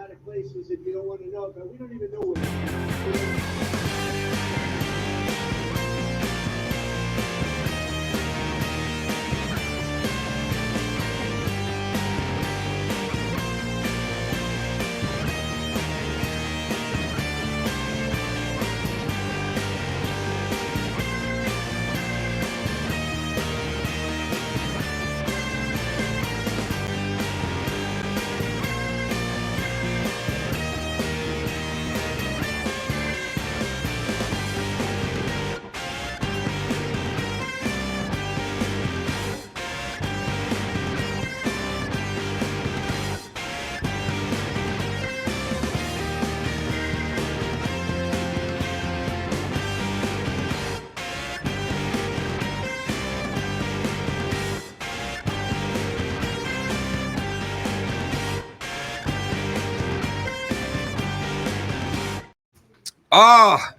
lot of places and you don't want to know, but we don't even know where.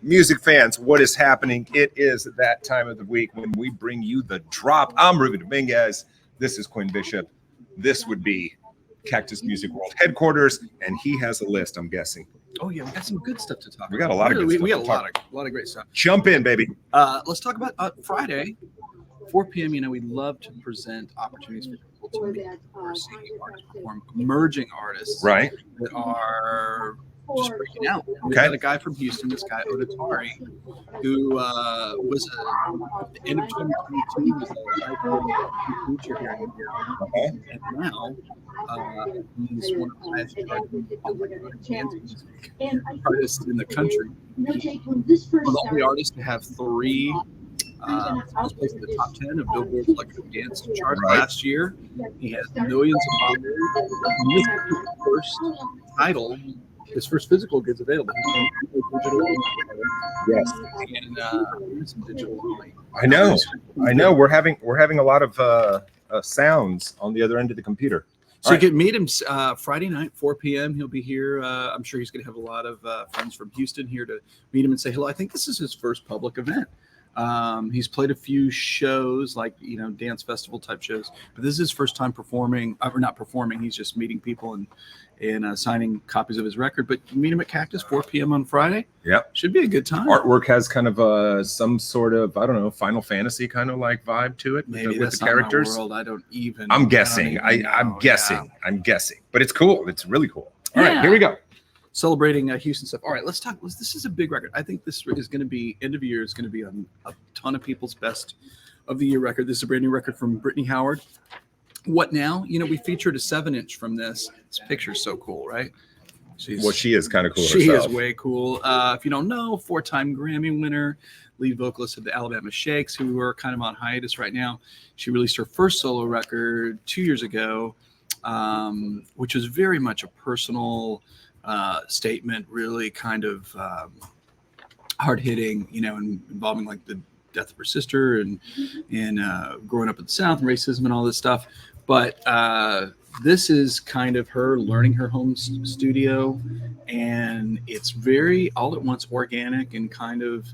Music fans, what is happening? It is that time of the week when we bring you the drop. I'm Ruben Dominguez. This is Quinn Bishop. This would be Cactus Music World headquarters, and he has a list, I'm guessing. Oh yeah, we got some good stuff to talk about. We got a lot of good stuff. We got a lot of great stuff. Jump in, baby. Let's talk about Friday, 4 p.m. You know, we love to present opportunities for people to meet or see artists perform, emerging artists, Right, that are just breaking out. We Okay. got a guy from Houston, this guy Odatari, who was at the end of 2022 was a feature here in India, and now he's one of the highest artists in the country. He's one of the only artists to have three first place in the top 10 of Billboard's electronic dance chart last year. He has millions of followers. This is his first title. His first physical goods available. Digital. yes. And some digital only. I know. We're having a lot of sounds on the other end of the computer. So you can meet him Friday night, 4 p.m. He'll be here. I'm sure he's going to have a lot of friends from Houston here to meet him and say hello. I think this is his first public event. He's played a few shows, like, you know, dance festival type shows, but this is his first time performing, or not performing. He's just meeting people and signing copies of his record. But meet him at Cactus, 4 p.m. on Friday. Yep. Should be a good time. Artwork has kind of some sort of, I don't know, Final Fantasy kind of like vibe to it. Maybe with that's the characters. not my world. I don't even. I'm guessing. I'm guessing, but it's cool. It's really cool. All right, here we go. Celebrating Houston stuff. All right, let's talk. This is a big record. I think this is going to be end of year. Is going to be a ton of people's best of the year record. This is a brand new record from Brittany Howard. What now? You know, we featured a 7-inch from this. This picture's so cool, right? She is kind of cool. She herself. is way cool. If you don't know, 4-time Grammy winner, lead vocalist of the Alabama Shakes, who are kind of on hiatus right now. She released her first solo record 2 years ago, which was very much a personal statement, really kind of hard-hitting, you know, and involving like the death of her sister and growing up in the South and racism and all this stuff. But this is kind of her learning her home studio, and it's very all at once organic and kind of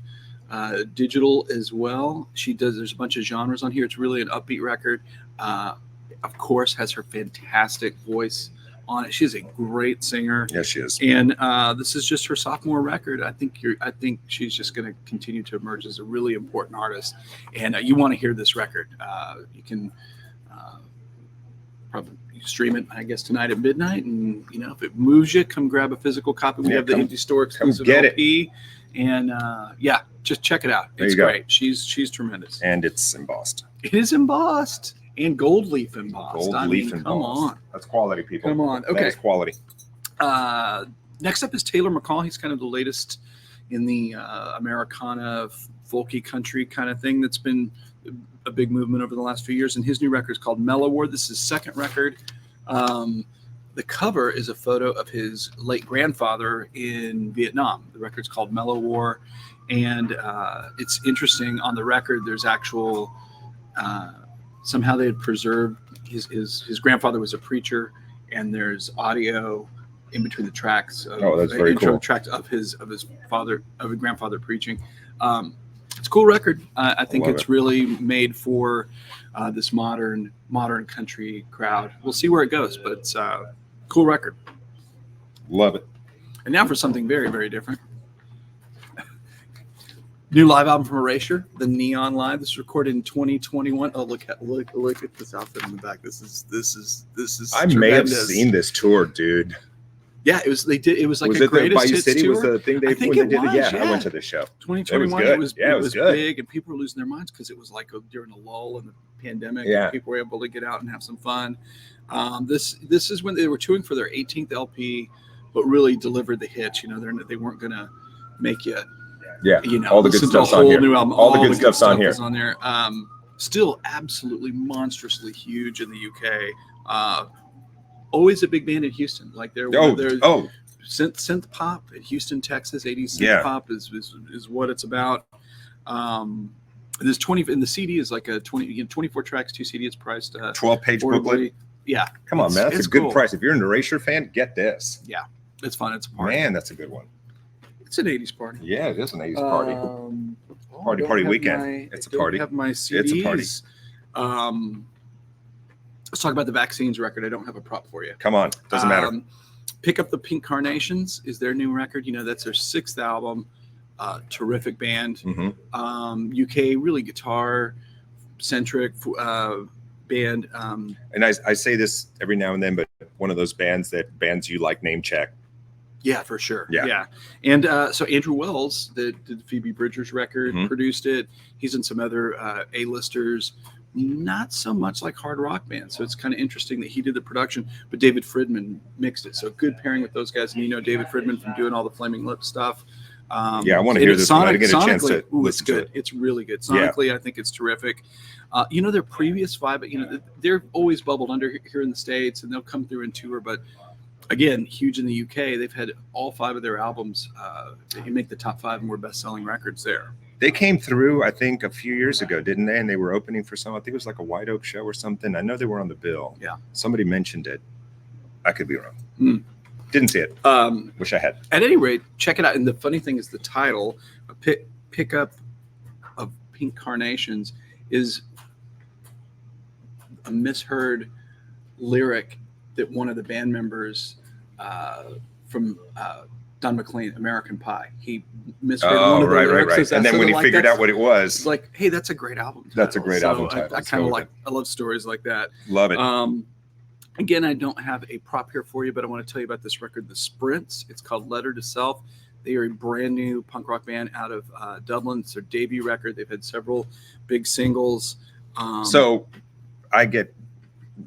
digital as well. There's a bunch of genres on here. It's really an upbeat record. Of course, has her fantastic voice on it. She's a great singer. Yes, she is. And this is just her sophomore record. I think she's just going to continue to emerge as a really important artist. And you want to hear this record. You can probably stream it, I guess, tonight at midnight. And, you know, if it moves you, come grab a physical copy. We have the Empty Store exclusive LP. And just check it out. It's great. She's tremendous. And it's embossed. It is embossed. And gold leaf embossed. Embossed. Come on. That's quality, people. Come on. Okay. That's quality. Next up is Taylor McCall. He's kind of the latest in the Americana folky country kind of thing that's been a big movement over the last few years. And his new record is called Mellow War. This is his second record. The cover is a photo of his late grandfather in Vietnam. The record's called Mellow War. And it's interesting. On the record, there's actual... somehow they had preserved his grandfather was a preacher, and there's audio in between the tracks. That's very cool. Tracks of his grandfather preaching. It's a cool record. I think it's really made for this modern country crowd. We'll see where it goes, but it's a cool record. Love it. And now for something very, very different. New live album from Erasure, the Neon Live. This was recorded in 2021. Oh, look at this outfit in the back. This is. I may have seen this tour, dude. Yeah, it was. They did. It was like Was a it the greatest Bayou hits City? tour. Was the thing I they think when they it did was, it? Yeah, yeah. I went to the show. 2021. It It was was good. big, and people were losing their minds because it was like during a lull in the pandemic. Yeah. And people were able to get out and have some fun. This is when they were touring for their 18th LP, but really delivered the hits. You know, they weren't gonna make you. Yeah, You know, all the good listen to a stuff's on whole here. new album. All the good stuff's stuff on here. is on there. Still absolutely monstrously huge in the UK. Always a big band in Houston. Like they're synth pop in Houston, Texas. 80s synth pop is what it's about. There's 20 and the CD is like a 24 tracks, 2 CD. It's priced 12-page booklet. Yeah, Come on, man, that's a good cool. price. If you're an Erasure fan, get this. Yeah, it's fun. It's a party. Man, that's a good one. It's an 80s party. Yeah, it is an 80s party. Party weekend. It's a party. I have my CDs. It's a party. Let's talk about the Vaccines record. I don't have a prop for you. Come on, doesn't matter. Pick Up the Pink Carnations is their new record. You know, that's their 6th album. Terrific band. Mm-hmm. UK, really guitar centric band. And I say this every now and then, but one of those bands you like name check. Yeah, for sure. Yeah. And so Andrew Wells, that did the Phoebe Bridgers record, produced it. He's in some other A-listers, not so much like hard rock bands. So it's kind of interesting that he did the production, but David Friedman mixed it. So good pairing with those guys. And you know David Friedman from doing all the Flaming Lips stuff. Yeah, I want to hear this one. I didn't get a chance to listen it's good. to it. It's really good. Sonically, I think it's terrific. You know, their previous vibe, you know, they're always bubbled under here in the States, and they'll come through and tour, but again, huge in the UK. They've had all 5 of their albums. They make the top 5 more best-selling records there. They came through, I think, a few years ago, didn't they? And they were opening for some. I think it was like a White Oak show or something. I know they were on the bill. Yeah. Somebody mentioned it. I could be wrong. Didn't see it. Wish I had. At any rate, check it out. And the funny thing is, the title, "Pick Up of Pink Carnations," is a misheard lyric that one of the band members from Don McLean, American Pie, he misheard one of the lyrics. Right. And then when he figured out what it was, it's like, hey, that's a great album title. That's a great album title. I kind of I love stories like that. Love it. Again, I don't have a prop here for you, but I want to tell you about this record, The Sprints. It's called Letter to Self. They are a brand new punk rock band out of Dublin. It's their debut record. They've had several big singles. So I get,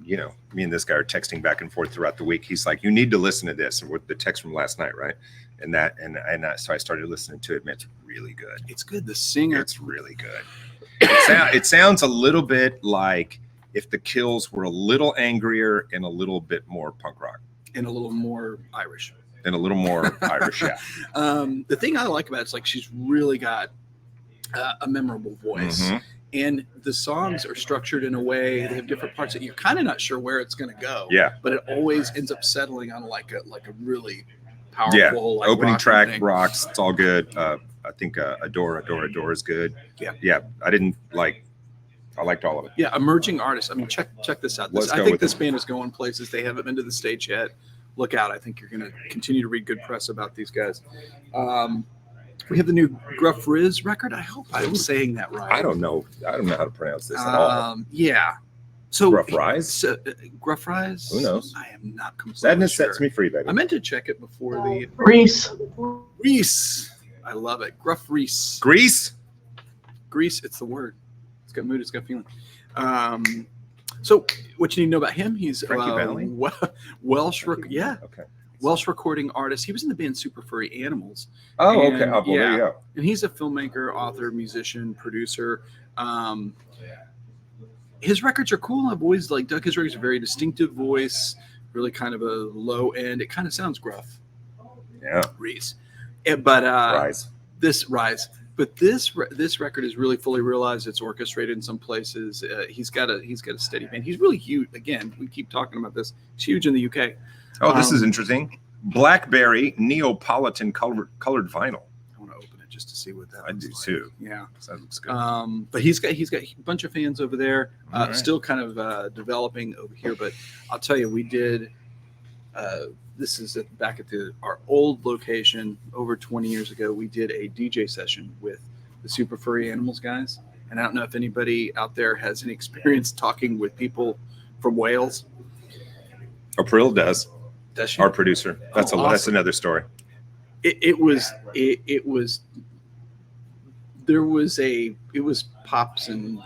you know, me and this guy are texting back and forth throughout the week. He's like, you need to listen to this. And with the text from last night, right? So I started listening to it. Man, it's really good. It's good. The singer. It's really good. It sounds a little bit like if the Kills were a little angrier and a little bit more punk rock. And a little more Irish. And a little more Irish, yeah. The thing I like about it is like she's really got a memorable voice. And the songs are structured in a way, they have different parts that you're kind of not sure where it's going to go. Yeah. But it always ends up settling on like a really powerful. Yeah. Like Opening track thing. rocks. It's all good. I think Adore is good. Yeah. I liked all of it. Yeah. Emerging artists. I mean, check this out. I think this band is going places. They haven't been to the stage yet. Look out. I think you're going to continue to read good press about these guys. We have the new Gruff Riz record. I hope I'm saying that right. I don't know how to pronounce this at all. Yeah. So Gruff Rise? Gruff Rise? Who knows? I am not completely Sadness sure. sets me free, baby. I meant to check it before the Reese. I love it. Gruff Reese. Grease? Grease, it's the word. It's got mood, it's got feeling. So what you need to know about him, he's Frankie Valli? Welsh Okay. Welsh recording artist. He was in the band Super Furry Animals. Oh, okay. Well, there you go. And he's a filmmaker, author, musician, producer. His records are cool. I've always like dug his records. A very distinctive voice, really kind of a low end. It kind of sounds gruff. Yeah. Reese. But Rise. This this record is really fully realized. It's orchestrated in some places. He's got a steady band. He's really huge. Again, we keep talking about this. He's huge in the UK. Oh, this is interesting. Blackberry Neapolitan colored vinyl. I want to open it just to see what that. I do like. too. Yeah, that looks good. But he's got a bunch of fans over there. All right. Still kind of developing over here. But I'll tell you, we did this is back at our old location over 20 years ago. We did a DJ session with the Super Furry Animals guys. And I don't know if anybody out there has any experience talking with people from Wales. April does. Does she? Our producer. That's awesome. That's another story. It was pops and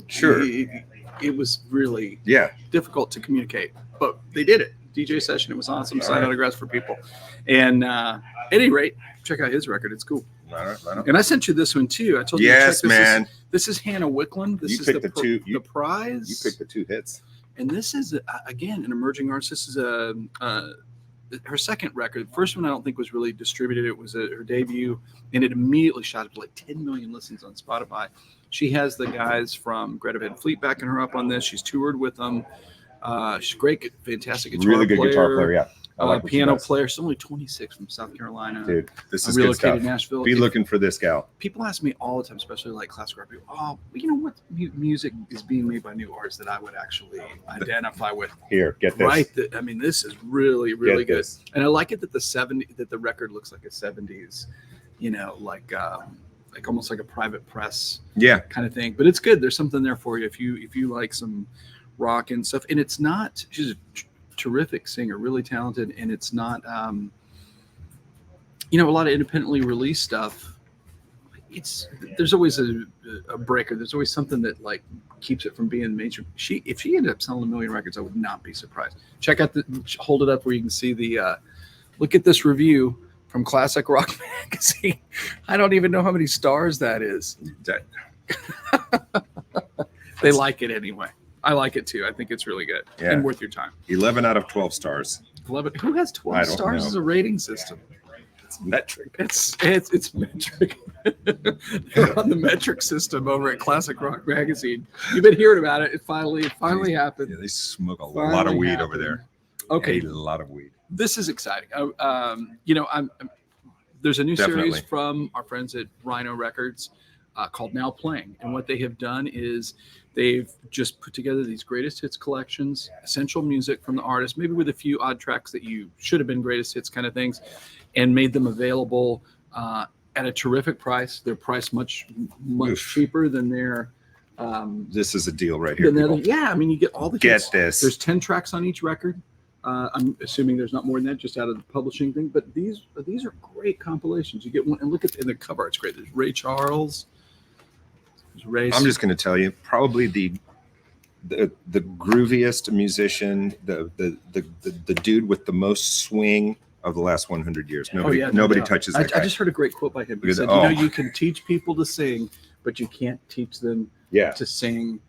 Sure. It was really Yeah. difficult to communicate, but they did it. DJ session. It was awesome. Sign autographs for people. And at any rate, check out his record. It's cool. Right on. And I sent you this one too. I told you. Yes, man. This is Hannah Wickland. This You is picked the prize. You picked the 2 hits. And this is again an emerging artist. This is her second record. The first one I don't think was really distributed. It was her debut, and it immediately shot up to like 10 million listens on Spotify. She has the guys from Greta Van Fleet backing her up on this. She's toured with them. She's great, fantastic guitar Really good player. guitar player, yeah. I like piano player. She's only 26 from South Carolina. Dude, this is good relocated stuff. to Nashville. Be looking for this gal. People ask me all the time, especially like classic rock people, oh, you know what music is being made by new artists that I would actually identify with. Here, get this. Right. I mean, this is really, really Get good. this. And I like it that the record looks like a 70s, like almost like a private press Yeah. kind of thing. But it's good. There's something there for you if you like some rock and stuff. And it's not, she's a terrific singer, really talented, and it's not a lot of independently released stuff. There's always a breaker. There's always something that like keeps it from being major. If she ended up selling 1 million records, I would not be surprised. Check out hold it up where you can see look at this review from Classic Rock Magazine. I don't even know how many stars that is. They like it anyway. I like it too. I think it's really good and worth your time. 11 out of 12 stars. 11. Who has 12 stars as a rating system? It's metric. It's metric. They're on the metric system over at Classic Rock Magazine. You've been hearing about it. It finally happened. Yeah, they smoke a lot of weed over there. Okay, a lot of weed. This is exciting. There's a new series from our friends at Rhino Records called Now Playing, and what they have done is they've just put together these greatest hits collections, essential music from the artist, maybe with a few odd tracks that you should have been greatest hits kind of things, and made them available at a terrific price. They're priced much cheaper than their. This is a deal right here. Yeah, I mean, you get all the hits. Get this. There's 10 tracks on each record. I'm assuming there's not more than that, just out of the publishing thing. But these are great compilations. You get one, and look at the cover; it's great. There's Ray Charles. I'm just going to tell you, probably the grooviest musician, the dude with the most swing of the last 100 years. Nobody touches that guy. I just heard a great quote by him. He said, you can teach people to sing, but you can't teach them to sing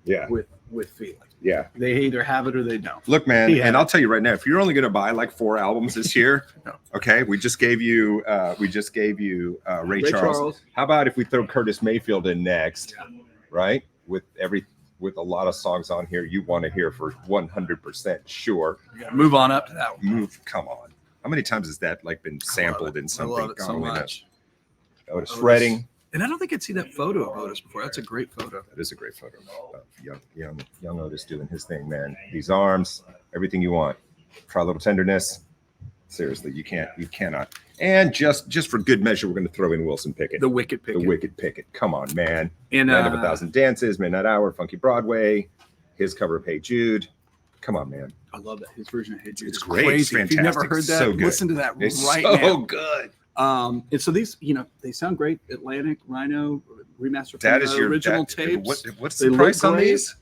with feeling. Yeah. They either have it or they don't. Look, man, and I'll tell you right now, if you're only going to buy like 4 albums this year, okay, we just gave you Ray Charles. How about if we throw Curtis Mayfield in next, right? With a lot of songs on here you want to hear for 100% sure. You gotta move on up to that one. Come on. How many times has that like been sampled in something? I love it so much. Otis Redding. And I don't think I'd seen that photo of Otis before. That's a great photo. That is a great photo of young Otis doing his thing, man. These arms, everything you want. Try a little tenderness. Seriously, you cannot. And just for good measure, we're going to throw in Wilson Pickett. The Wicked Pickett. Come on, man. And Land of a Thousand Dances, Midnight Hour, Funky Broadway, his cover of Hey Jude. Come on, man. I love that. His version of Hey Jude. It's great. Crazy. It's fantastic. If you've never heard that, so good. listen to that it's right now. So good. And so these, they sound great. Atlantic, Rhino, remastered from That is the your original tapes. What's the price on these?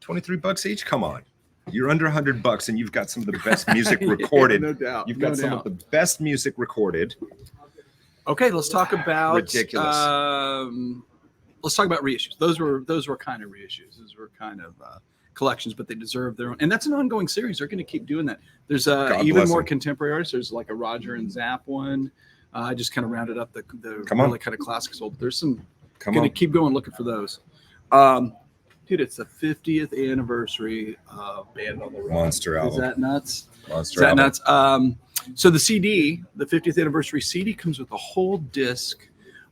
$23 each? Come on. You're under $100 and you've got some of the best music recorded. No doubt. You've got some of the best music recorded. Okay, let's talk about ridiculous. Let's talk about reissues. Those were kind of reissues. Those were kind of collections, but they deserve their own. And that's an ongoing series. They're going to keep doing that. There's even more contemporary artists. There's like a Roger and Zapp one. I just kind of rounded up the really kind of classics old. There's some. Going to keep going looking for those. Dude, it's the 50th anniversary of Band on the Run. Monster album. Is that nuts? Monster album. Is that nuts? So the CD, the 50th anniversary CD, comes with a whole disc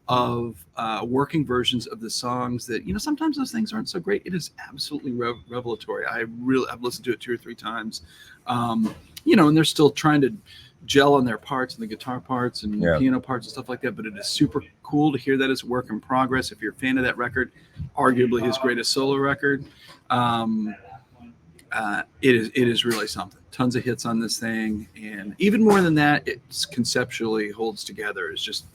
of working versions of the songs that, sometimes those things aren't so great. It is absolutely revelatory. I've listened to it 2 or 3 times. and they're still trying to gel on their parts and the guitar parts and piano parts and stuff like that. But it is super cool to hear that it's a work in progress. If you're a fan of that record, arguably his greatest solo record, it is really something. Tons of hits on this thing, and even more than that, it conceptually holds together. It's just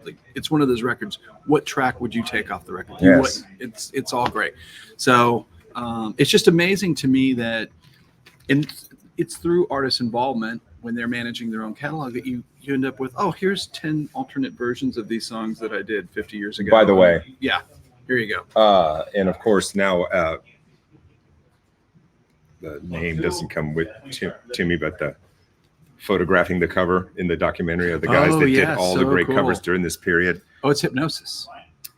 like it's one of those records. What track would you take off the record? Yes. It's all great. So it's just amazing to me that, and it's through artist involvement when they're managing their own catalog that you end up with, oh, here's 10 alternate versions of these songs that I did 50 years ago. By the way. Yeah, here you go. And of course now the name doesn't come with to me, but the photographing the cover in the documentary of the guys that did all the great covers during this period. Oh, it's Hypnosis.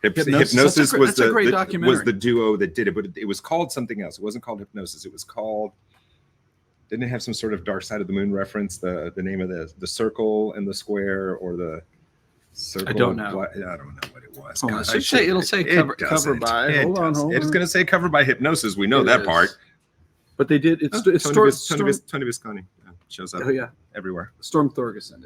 Hypnosis was the duo that did it, but it was called something else. It wasn't called Hypnosis. It was called, didn't it have some sort of Dark Side of the Moon reference? The name of the circle and the square, or the circle? I don't know. I don't know what it was. It'll say cover by. Hold on. It's going to say cover by Hypnosis. We know that part. But they did. It's Tony Visconti shows up. Oh yeah, everywhere. Storm Thorgerson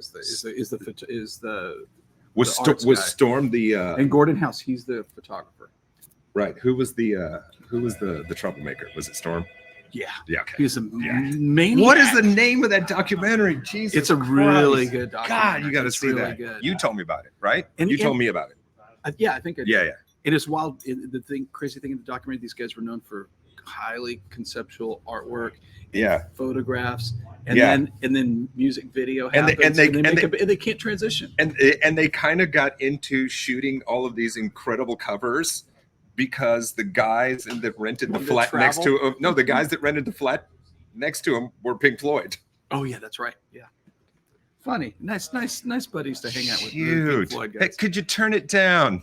was Storm the and Gordon House. He's the photographer. Right. Who was the troublemaker? Was it Storm? Yeah. Yeah. Okay. He's a maniac. What is the name of that documentary? Jesus, it's a really good documentary. God, you got to see that. Good. You told me about it, right? And you told me about it. Yeah, I think I did. Yeah. It is wild. Crazy thing in the documentary, these guys were known for highly conceptual artwork, photographs, and then music video happens, and they can't transition, and they kind of got into shooting all of these incredible covers because the guys that rented the flat next to him, the guys that rented the flat next to him were Pink Floyd. Oh yeah, that's right. Yeah, funny, nice buddies to hang out with. Huge. Pink Floyd guys. Hey, could you turn it down?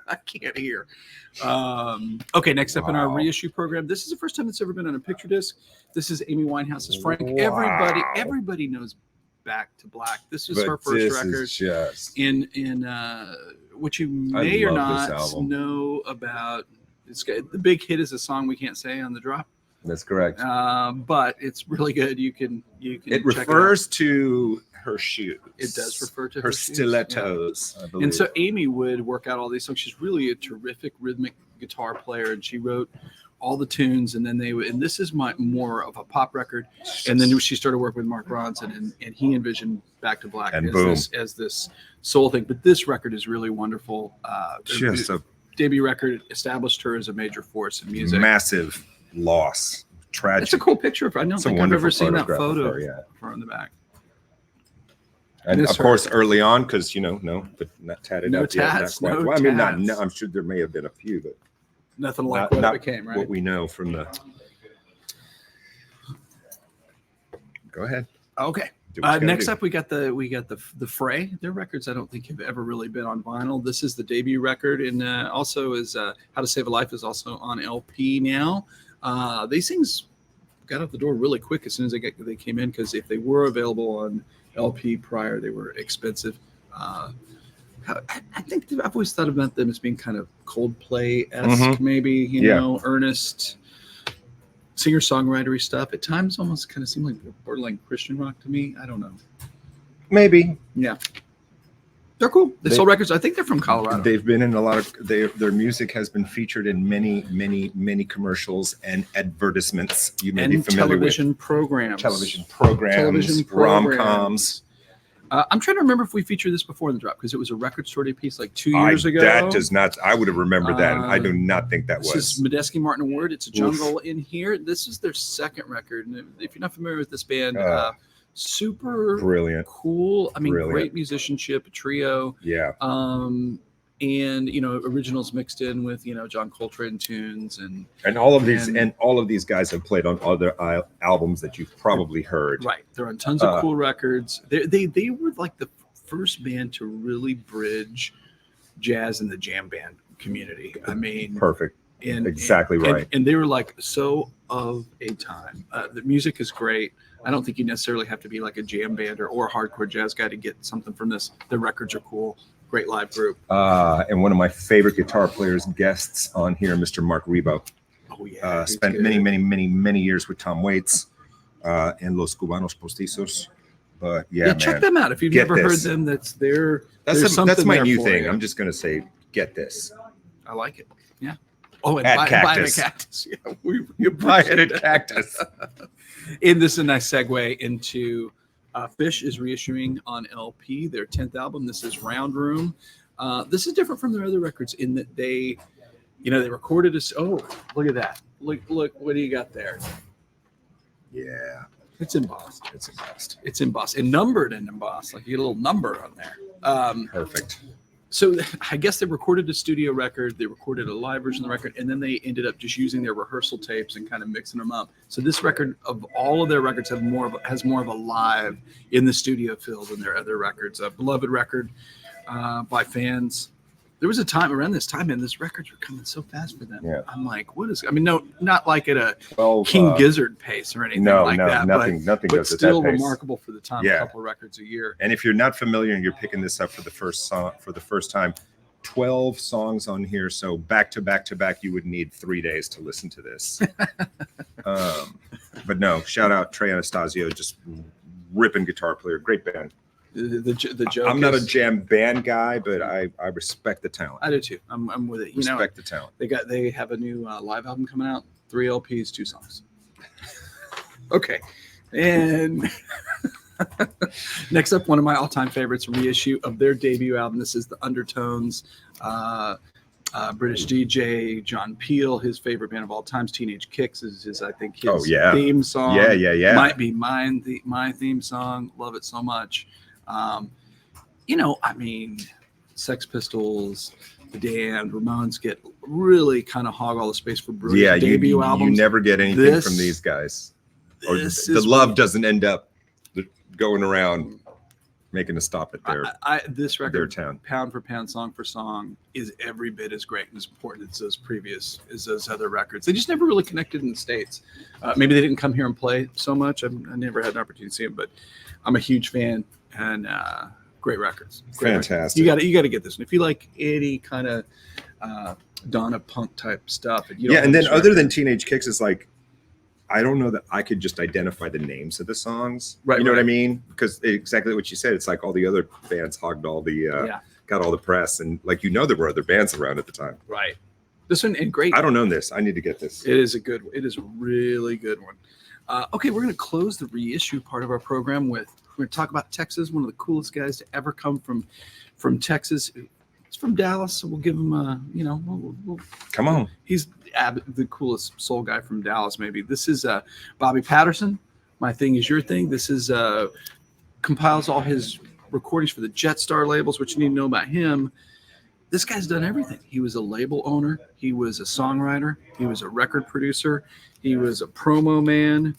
I can't hear. Okay, next up in our reissue program. This is the first time it's ever been on a picture disc. This is Amy Winehouse's Frank. Wow. Everybody knows Back to Black. This was her first record. In what you may or not know about. The big hit is a song we can't say on the drop. That's correct. But it's really good. You can. It refers to her shoes. It does refer to her stilettos. Yeah. And so Amy would work out all these songs. She's really a terrific rhythmic guitar player, and she wrote all the tunes. And then and this is more of a pop record. And then she started working with Mark Ronson, and he envisioned Back to Black as this soul thing. But this record is really wonderful. Just a debut record, established her as a major force in music. Massive loss. Tragic. It's a cool picture of her. I don't think I've ever seen that photo of her on the back. And of course, early on, because but not tatted up yet. Tats, not quite. Well, I mean, not. I'm sure there may have been a few, but nothing like what it became. Right. What we know from the. Go ahead. Okay. Next up, we got the Fray. Their records I don't think have ever really been on vinyl. This is the debut record, and also is How to Save a Life is also on LP now. These things got out the door really quick as soon as they came in, because if they were available on LP prior, they were expensive. I think I've always thought about them as being kind of Coldplay-esque, maybe, earnest singer-songwritery stuff. At times almost kind of seemed like borderline Christian rock to me. I don't know. Maybe. Yeah. They're cool. They sold records. I think they're from Colorado. They've been in a lot of their music has been featured in many commercials and advertisements. You may be familiar television with programs, rom-coms. I'm trying to remember if we featured this before in the drop, because it was a record store day piece like 2 years ago. That does not. I would have remembered that. And I do not think that was. This is Medeski Martin Award. It's a jungle in here. This is their second record. And if you're not familiar with this band, super brilliant, cool. I mean, great musicianship, a trio. Yeah. And originals mixed in with John Coltrane tunes and all of these guys have played on other albums that you've probably heard. Right, they're on tons of cool records. They were like the first band to really bridge jazz and the jam band community. I mean, perfect. Exactly right. And they were like so of a time. The music is great. I don't think you necessarily have to be like a jam band or a hardcore jazz guy to get something from this. The records are cool. Great live group. And one of my favorite guitar players, guests on here, Mr. Mark Rebo. Oh yeah. Spent many years with Tom Waits. and Los Cubanos Postizos. But yeah, man, check them out if you've Get never heard this. them. That's their. That's something my there new for thing. you. I'm just gonna say, get this. I like it. Yeah. Oh, and At buy Cactus. the Cactus. Yeah, we Buy it appreciate at that. Cactus. And this is a nice segue into Fish is reissuing on LP their 10th album. This is Round Room. This is different from their other records in that they recorded us. Oh, look at that! Look! What do you got there? Yeah, It's embossed. it's embossed. It's embossed and numbered and embossed. Like you get a little number on there. Perfect. So I guess they recorded a studio record, they recorded a live version of the record, and then they ended up just using their rehearsal tapes and kind of mixing them up. So this record, of all of their records, has more of a live in the studio feel than their other records. A beloved record by fans. There was a time around this time, and these records were coming so fast for them. Yeah. I'm like, no, not like at a 12, King Gizzard pace or anything no, like that. nothing but goes at still that pace. remarkable for the time. Yeah. A couple records a year. And if you're not familiar and you're picking this up for the first time, 12 songs on here. So back to back, you would need 3 days to listen to this. But no, shout out Trey Anastasio, just ripping guitar player, great band. The joke. I'm not a is- jam band guy, but I respect the talent. I do too. I'm with it. Respect the talent. They have a new live album coming out. 3 LPs, 2 songs. Okay, and next up, one of my all-time favorites, reissue of their debut album. This is the Undertones. British DJ John Peel, his favorite band of all times, Teenage Kicks, is his theme song. Yeah. Might be my theme song. Love it so much. Sex Pistols, The Damned, Ramones get really kind of hog all the space for British debut albums. You never get anything from these guys. Or the love doesn't end up going around making a stop at this record, their town. Pound for pound, song for song, is every bit as great and as important as those other records. They just never really connected in the States. Maybe they didn't come here and play so much. I never had an opportunity to see them, but I'm a huge fan, and great records. Fantastic. You got to get this one if you like any kind of Donna punk type stuff. And then other than Teenage Kicks, is like, I don't know that I could just identify the names of the songs. Right, you know right. what I mean? Because exactly what you said. It's like all the other bands hogged all the, got all the press. And like, there were other bands around at the time. Right. This one, and great. I don't know this. I need to get this. It is a really good one. Okay, we're going to close the reissue part of our program with, we're going to talk about Texas, one of the coolest guys to ever come from Texas. He's from Dallas, so we'll give him we'll Come on. He's the coolest soul guy from Dallas, maybe. This is Bobby Patterson. My Thing Is Your Thing. This is compiles all his recordings for the Jetstar labels, which you need to know about him. This guy's done everything. He was a label owner. He was a songwriter. He was a record producer. He was a promo man.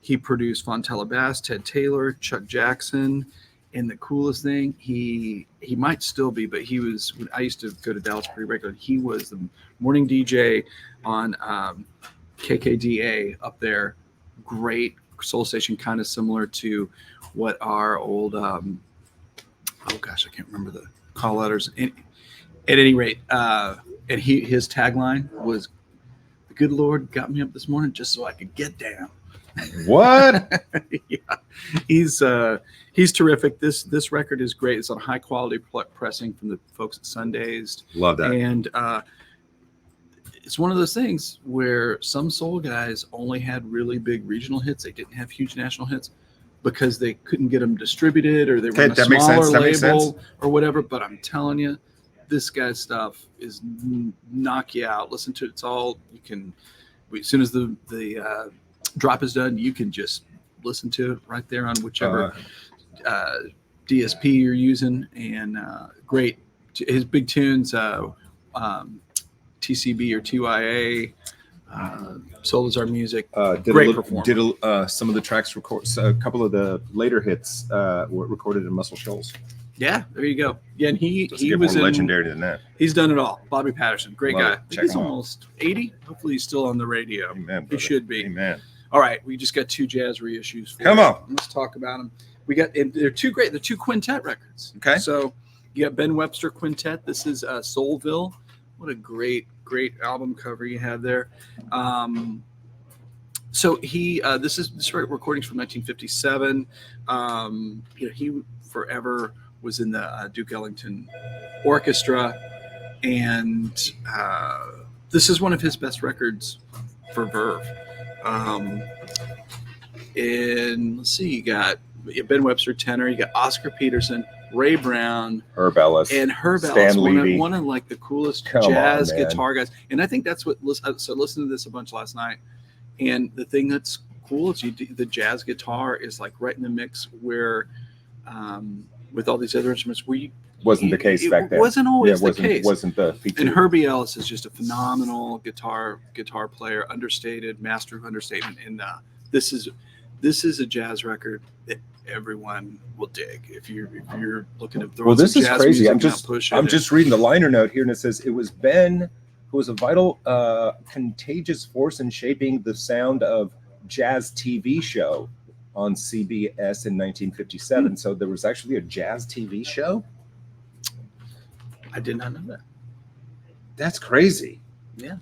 He produced Fontella Bass, Ted Taylor, Chuck Jackson. And the coolest thing, he might still be, but he was, when I used to go to Dallas pretty regularly, he was the morning DJ on KKDA up there. Great soul station, kind of similar to what our old, I can't remember the call letters. At any rate, and his tagline was, "The good Lord got me up this morning just so I could get down." What? Yeah, he's terrific. This record is great. It's on high quality pressing from the folks at Sundazed. Love that. And it's one of those things where some soul guys only had really big regional hits. They didn't have huge national hits because they couldn't get them distributed, or they were on a smaller label or whatever. But I'm telling you, this guy's stuff is knock you out. Listen to it. It's all you can. As soon as the drop is done, you can just listen to it right there on whichever DSP you're using. And great, his big tunes, TCB or TYA, Soul Is Our Music. Great performance. Did some of the tracks a couple of the later hits were recorded in Muscle Shoals. Yeah, there you go. Yeah, and he was more legendary than that. He's done it all. Bobby Patterson, great Love guy. it. I think Check he's him out. almost 80. Hopefully he's still on the radio. Amen, He brother. should be. Amen. All right, we just got 2 jazz reissues. Come on. Let's talk about them. And they're 2 great. They're 2 quintet records. Okay. So you got Ben Webster Quintet. This is Soulville. What a great album cover you have there. So this recording's from 1957. He forever was in the Duke Ellington Orchestra, and this is one of his best records for Verve. And let's see, you got Ben Webster tenor, you got Oscar Peterson, Ray Brown, Herb Ellis, and Herb Stan Ellis, Levy. one of like the coolest Come jazz on, man. guitar guys. And I think that's what. So listening to this a bunch last night, and the thing that's cool is the jazz guitar is like right in the mix where, with all these other instruments, wasn't the case back then. It wasn't always the case. Wasn't the feature. And Herbie Ellis is just a phenomenal guitar player, understated, master of understatement. And this is a jazz record that everyone will dig if you're looking to throw. Well, this some is jazz crazy. music I'm just reading the liner note here, and it says it was Ben who was a vital, contagious force in shaping the sound of jazz TV show on CBS in 1957. So there was actually a jazz TV show. I did not know that. That's crazy. Yeah.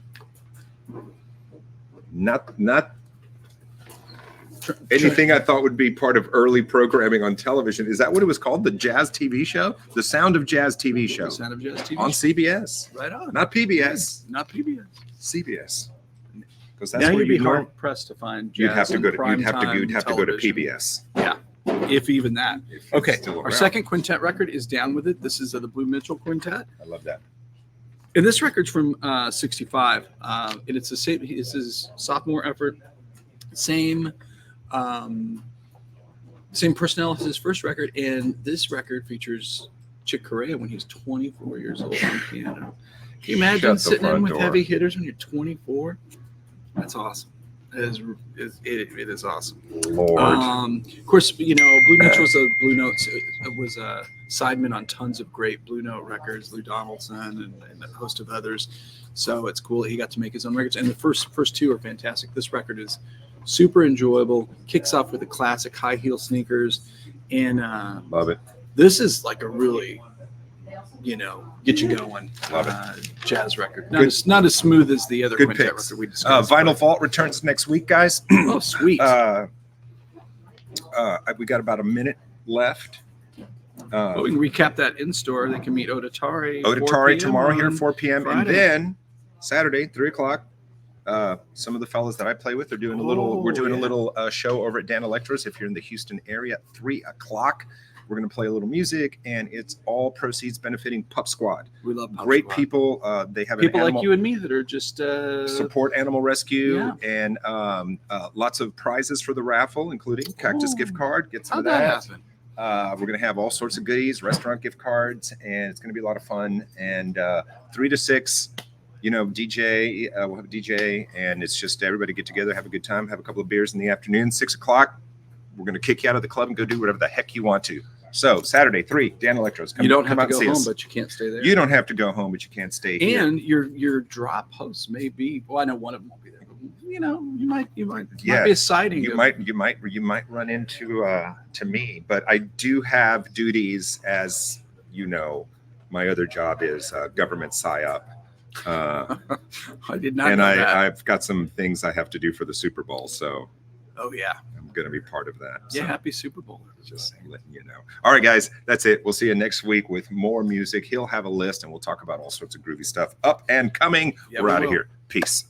Not anything I thought would be part of early programming on television. Is that what it was called? The Jazz TV show? The Sound of Jazz TV show. The Sound of Jazz TV on show. CBS. Right on. Not PBS. Not PBS. CBS. Because that's Now where you'd be you hard pressed to find jazz. you'd have to go to television. PBS. Yeah. If even that. If it's Okay. still Our around. second quintet record is Down With It. This is the Blue Mitchell Quintet. I love that. And this record's from 65. And it's the same, it's his sophomore effort. Same personnel as his first record. And this record features Chick Corea when he's 24 years old on piano. Can you imagine Shut the sitting in front with door. heavy hitters when you're 24? That's awesome. It is awesome. Lord. Of course, Blue Mitchell was a Blue Notes. Was a sideman on tons of great Blue Note records, Lou Donaldson and a host of others. So it's cool that he got to make his own records. And the first two are fantastic. This record is super enjoyable. Kicks off with the classic high heel sneakers, and Love it. this is like a really, get you going. Love it. Jazz record. Good- Not as smooth as the other Good quintet picks. record we discussed. Vinyl but- Vault returns next week, guys. Oh, sweet. We got about a minute left. Well, we can recap that in store. They can meet Odatari. 4 Odatari p.m. tomorrow here on at 4 p.m. Friday. And then Saturday, 3 o'clock. Some of the fellas that I play with are doing we're doing a little show over at Dan Electro's. If you're in the Houston area at 3 o'clock, we're going to play a little music, and it's all proceeds benefiting Pup Squad. We love Pup Great Squad. people. They have People an like animal, you and me that are just support animal rescue, Yeah. and lots of prizes for the raffle, including Cactus Oh. gift card. Get some How'd of that that. happen? We're going to have all sorts of goodies, restaurant gift cards, and it's going to be a lot of fun. And 3 to 6, DJ, we'll have a DJ, and it's just everybody get together, have a good time, have a couple of beers in the afternoon. 6 o'clock, we're going to kick you out of the club and go do whatever the heck you want to. So Saturday, 3, Dan Electro's. You don't have out to and go see home, us. but you can't stay there. You don't have to go home, but you can't stay here. And your drop hosts may be. Well, I know one of them won't be there. But, you might Yeah, be a sighting. You of- might run into to me, but I do have duties, as you know. My other job is government psyop, I did not and know that. I've got some things I have to do for the Super Bowl, so Oh yeah. I'm going to be part of that. Yeah. So Happy Super Bowl. just letting you know. All right, guys, that's it. We'll see you next week with more music. He'll have a list, and we'll talk about all sorts of groovy stuff up and coming. Yeah, We're we out of will. here. Peace.